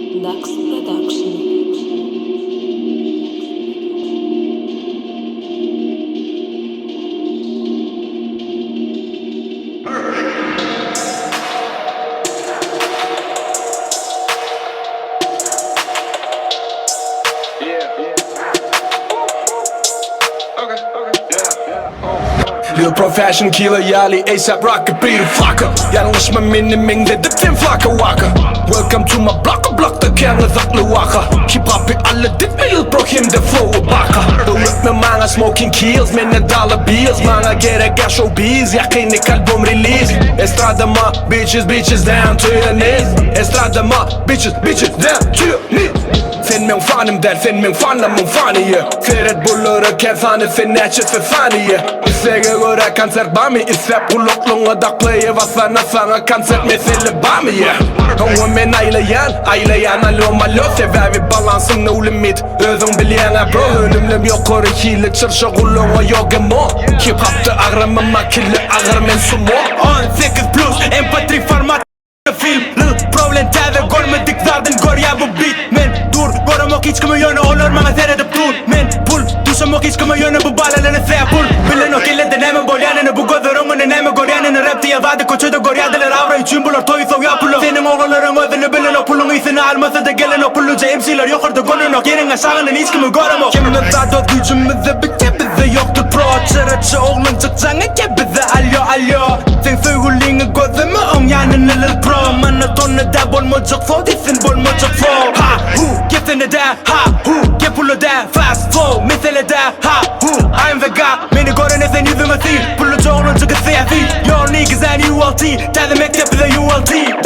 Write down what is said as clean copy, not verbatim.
Dax Production. Lil Profession killer Yali ASAP Rocky beat a fucker Yanlış mı benim dedim din flaka waka Welcome to my block the camera zaklı waka Hip hop'ı halledip mi Lil Pro hem de flow'u baka Dövüp mi mana smoking kills mene dollar bills Mana gerek ya showbiz yakini album release Estradama bitches down to your knees Estradama bitches down to your knees Sen min fanım der, sen min fanımın fanıyı Ferret bulları kersanı sen neçet ve fanıyı İsege göre kanser bami İsep kulukluğu daklayı Vasana sana kanser mesele bami Hon men aylayan aloma lo Sever balansın no limit Özün bilyana bro Önümlüm yukarı hile çırşı kulluğu yok emo Hip hop'ta ağrımama kirli ağır men sumo 18 plus empatri format film Lil problem teve görmedik zaten gör ya bu beat Men dur görüm hiç kimi yönü olur mana seyredip dur Men pull düşüm hiç kimi yönü bu balalarını seya pull Bilen o kille deneme bolyanını bu gözürümün neme göryanını Rap diye vadı koçuda göryadılar avra için bulur toy sov yapılı Senin oğulların özünü bilen o pullun iyisini alması da gelen o pulluca MC'ler yukarıda gönün o Yerin aşağının hiç kimi görüm o Kimi zaten gücümüzde bitti bize yoktu pro Çırıcı oğlun çıkacağını ki bize alo Sen söylediğini gözümü on yanını Lil Pro Mana tonne da bolmacak flow Disin bolmacak flow Ha hu Getsene de ha hu Gep pullu de fast flow Mesele de ha hu I'm the guy Beni görene sen yüzüme sil Pullu çoğunun çıkı siyasi Your niggas and ULT Tell them except the ULT